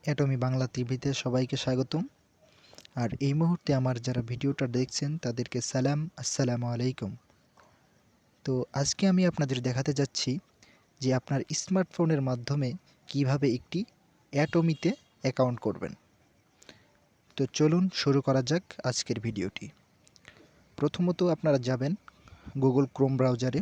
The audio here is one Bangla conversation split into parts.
অ্যাটমি বাংলা টিভিতে সবাইকে স্বাগতম। আর এই মুহূর্তে আমার যারা ভিডিওটা দেখছেন তাদেরকে সালাম, আসসালামু আলাইকুম। তো আজকে আমি আপনাদের দেখাতে যাচ্ছি যে আপনার স্মার্টফোনের মাধ্যমে কিভাবে একটি অ্যাটমিতে অ্যাকাউন্ট করবেন। তো চলুন শুরু করা যাক আজকের ভিডিওটি। প্রথমত আপনারা যাবেন গুগল ক্রোম ব্রাউজারে।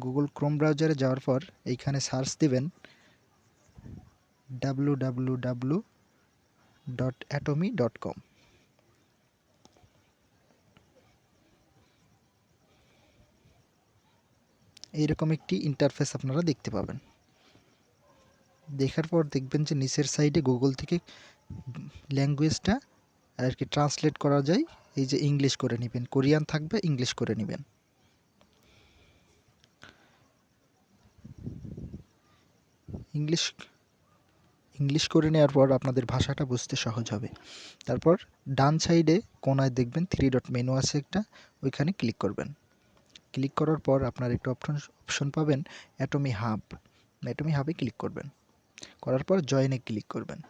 গুগল ক্রোম ব্রাউজারে যাওয়ার পর এইখানে সার্চ দিবেন www.atomy.com। এইরকম একটি ইন্টারফেস আপনারা দেখতে পাবেন। দেখার পর দেখবেন যে নিচের সাইডে গুগল থেকে ল্যাঙ্গুয়েজটা আর কি ট্রান্সলেট করা যায়। এই যে ইংলিশ করে নেবেন, কোরিয়ান থাকবে ইংলিশ করে নেবেন। ইংলিশ করে নেওয়ার পর আপনাদের ভাষাটা বুঝতে সহজ হবে। তারপর ডান সাইডে কোনায় দেখবেন 3 ডট মেনু আছে একটা, ওইখানে ক্লিক করবেন। ক্লিক করার পর আপনার একটা অপশন পাবেন অ্যাটমি হাব। অ্যাটমি হাবে ক্লিক করবেন। করার পর জয়েনে ক্লিক করবেন।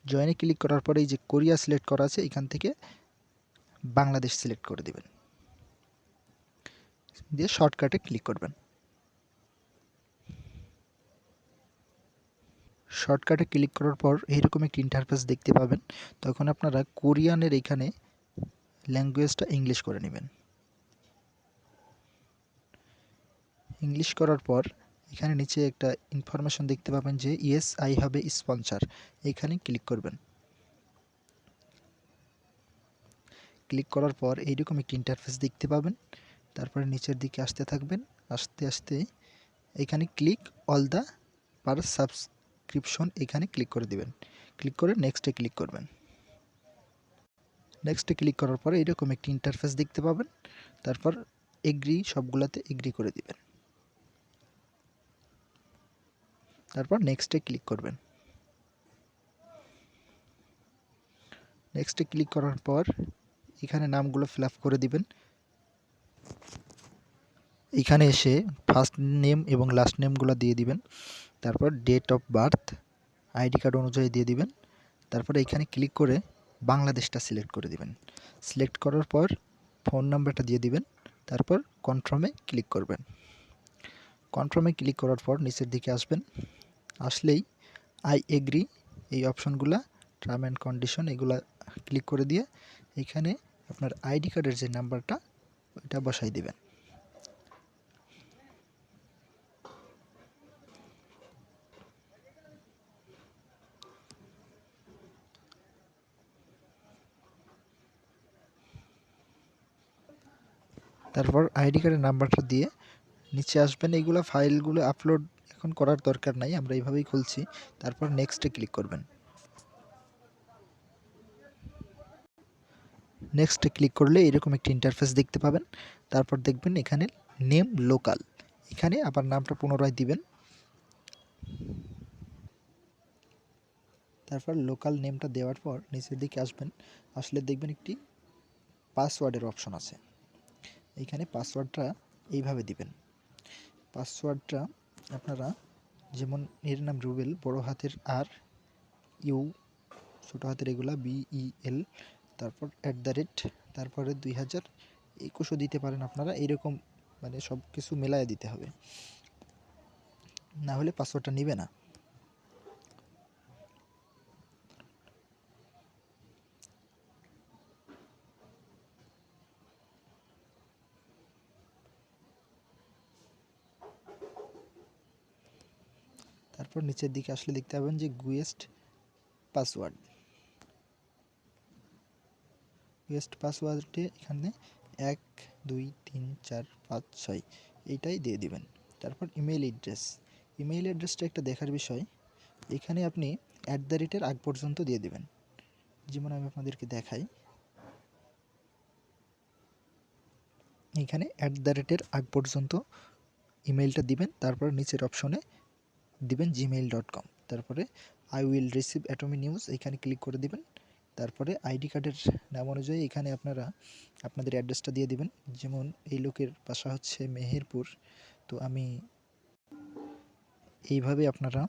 জয়েনে ক্লিক করার পরে এই যে কোরিয়া সিলেক্ট করা আছে, এখান থেকে বাংলাদেশ সিলেক্ট করে দিবেন, দিয়ে শর্টকাটে ক্লিক করবেন। শর্টকাটে ক্লিক করার পর এইরকম একটি ইন্টারফেস দেখতে পাবেন। তখন আপনারা কোরিয়ানের এখানে ল্যাঙ্গুয়েজটা ইংলিশ করে নেবেন। ইংলিশ করার পর এখানে নিচে একটা ইনফরমেশন দেখতে পাবেন যে yes I have a sponsor, এইখানে ক্লিক করবেন। ক্লিক করার পর এইরকম একটি ইন্টারফেস দেখতে পাবেন। তারপরে নিচের দিকে আসতে থাকবেন, আস্তে আস্তে এখানে click all the per subscription, এখানে ক্লিক করে দিবেন। ক্লিক করে নেক্সটে ক্লিক করবেন। নেক্সটে ক্লিক করার পরে এরকম একটি ইন্টারফেস দেখতে পাবেন। তারপর এগ্রি, সবগুলাতে এগ্রি করে দিবেন। তারপর নেক্সটে ক্লিক করবেন। নেক্সটে ক্লিক করার পর এখানে নামগুলো ফিল আপ করে দিবেন। এখানে এসে ফার্স্ট নেম এবং লাস্ট নেমগুলো দিয়ে দিবেন। তারপর date of birth ID card অনুযায়ী দিয়ে দিবেন। তারপরে এখানে ক্লিক করে বাংলাদেশটা সিলেক্ট করে দিবেন। সিলেক্ট করার পর ফোন নাম্বারটা দিয়ে দিবেন। তারপর কনফার্মে ক্লিক করবেন। কনফার্মে ক্লিক করার পর নিচের দিকে আসবেন। আসলেই আই এগ্রি এই অপশনগুলা, টার্ম অ্যান্ড কন্ডিশন, এগুলা ক্লিক করে দিয়ে এখানে আপনার আইডি কার্ডের যে নাম্বারটা ওইটা বসাই দিবেন। তারপর আইডি কার্ডের নাম্বারটা দিয়ে নিচে আসবেন। এইগুলো ফাইলগুলো আপলোড এখন করার দরকার নাই, আমরা এইভাবেই খুলছি। তারপর নেক্সটে ক্লিক করবেন। নেক্সটে ক্লিক করলে এরকম একটি ইন্টারফেস দেখতে পাবেন। তারপর দেখবেন এখানে নেম লোকাল, এখানে আবার নামটা পুনরায় দিবেন। তারপর লোকাল নেমটা দেওয়ার পর নিচের দিকে আসবেন। আসলে দেখবেন একটি পাসওয়ার্ডের অপশন আছে। এইখানে পাসওয়ার্ডটা এইভাবে দিবেন। পাসওয়ার্ডটা আপনারা যেমন এর নাম রুবেল, বড় হাতের আর, ইউ ছোট হাতের এগুলা BEL, তারপর @ তারপরে 2021ও দিতে পারেন আপনারা। এইরকম মানে সব কিছু মেলায় দিতে হবে, না হলে পাসওয়ার্ডটা নেবে না। তারপর নিচের দিকে আসলে দেখতে পাবেন যে গুয়েস্ট পাসওয়ার্ড। গুয়েস্ট পাসওয়ার্ডে এখানে 1 2 3 4 5 6 এইটাই দিয়ে দিবেন। তারপর ইমেল অ্যাড্রেস। ইমেল অ্যাড্রেসটা একটা দেখার বিষয়। এখানে আপনি @ আগ পর্যন্ত দিয়ে দিবেন। যেমন আমি আপনাদেরকে দেখাই, এখানে @ আগ পর্যন্ত ইমেলটা দিবেন। তারপর নিচের অপশনে দিবেন gmail.com। তারপরে I will receive Atomy news, এখানে ক্লিক করে দিবেন। তারপরে আইডি কার্ডের নাম অনুযায়ী এখানে আপনারা আপনাদের অ্যাড্রেসটা দিয়ে দিবেন। যেমন এই লোকের বাসা হচ্ছে মেহেরপুর, তো আমি এইভাবে আপনারা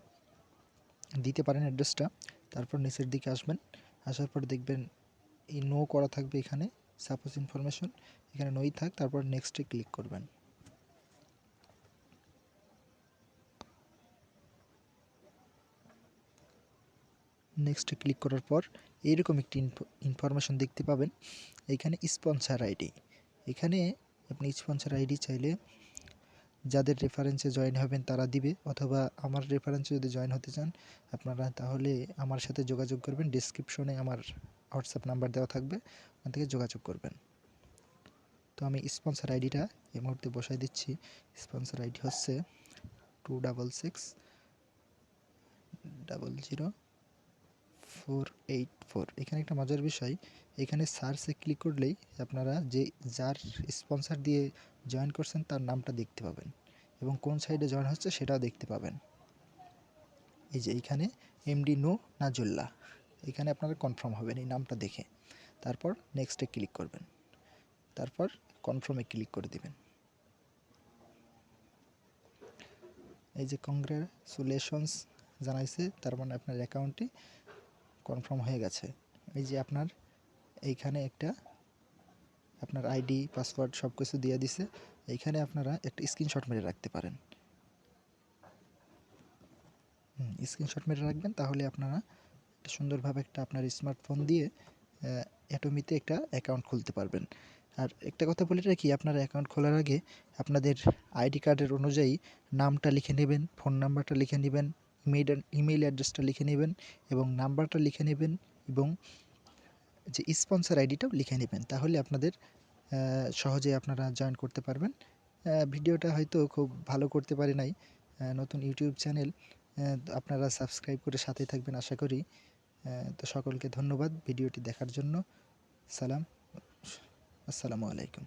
দিতে পারেন অ্যাড্রেসটা। তারপর নিচের দিকে আসবেন, আসার পর দেখবেন এই নো করা থাকবে এখানে, সাপোজ ইনফরমেশন, এখানে নোই থাক, তারপর নেক্সটে ক্লিক করবেন। নেক্সটে ক্লিক করার পর এইরকম একটি ইনফরমেশন দেখতে পাবেন, এখানে স্পন্সর আইডি। এখানে আপনি স্পন্সর আইডি চাইলে যাদের রেফারেন্সে জয়েন হবেন তারা দিবে, অথবা আমার রেফারেন্সে যদি জয়েন হতে চান আপনারা তাহলে আমার সাথে যোগাযোগ করবেন, ডিসক্রিপশনে আমার হোয়াটসঅ্যাপ নাম্বার দেওয়া থাকবে, ওখান থেকে যোগাযোগ করবেন। তো আমি স্পন্সর আইডিটা এই মুহূর্তে বসাই দিচ্ছি। স্পন্সর আইডি হচ্ছে 266000484। এখানে একটা মজার বিষয়, এখানে সার্চে ক্লিক করলেই আপনারা যে যার স্পন্সর দিয়ে জয়েন করছেন তার নামটা দেখতে পাবেন এবং কোন সাইডে জয়েন হচ্ছে সেটাও দেখতে পাবেন। এই যে এইখানে এমডি নো নাজুল্লাহ, এখানে আপনারা কনফার্ম হবেন এই নামটা দেখে। তারপর নেক্সটে ক্লিক করবেন, তারপর কনফার্মে ক্লিক করে দিবেন। এই যে কংগ্রাচুলেশনস জানাইছে, তার মানে আপনার অ্যাকাউন্টটি কনফার্ম হয়ে গেছে। এই যে আপনার এইখানে একটা আপনার আইডি পাসওয়ার্ড সব কিছু দিয়ে দিছে, এইখানে আপনারা একটা স্ক্রিনশট মেরে রাখতে পারেন। স্ক্রিনশট মেরে রাখবেন, তাহলে আপনারা সুন্দরভাবে একটা আপনার স্মার্টফোন দিয়ে অ্যাটোমিতে একটা অ্যাকাউন্ট খুলতে পারবেন। আর একটা কথা বলে রাখি, আপনার অ্যাকাউন্ট খোলার আগে আপনাদের আইডি কার্ডের অনুযায়ী নামটা লিখে নেবেন, ফোন নাম্বারটা লিখে নেবেন, ইমেইল অ্যাড্রেসটা লিখে নেবেন এবং নাম্বারটা লিখে নেবেন এবং যে স্পন্সর আইডিটাও লিখে নেবেন, তাহলে আপনাদের সহজে আপনারা জয়েন করতে পারবেন। ভিডিওটা হয়তো খুব ভালো করতে পারি নাই, নতুন ইউটিউব চ্যানেল, আপনারা সাবস্ক্রাইব করে সাথে থাকবেন আশা করি। তো সকলকে ধন্যবাদ ভিডিওটি দেখার জন্য। আসসালামু আলাইকুম।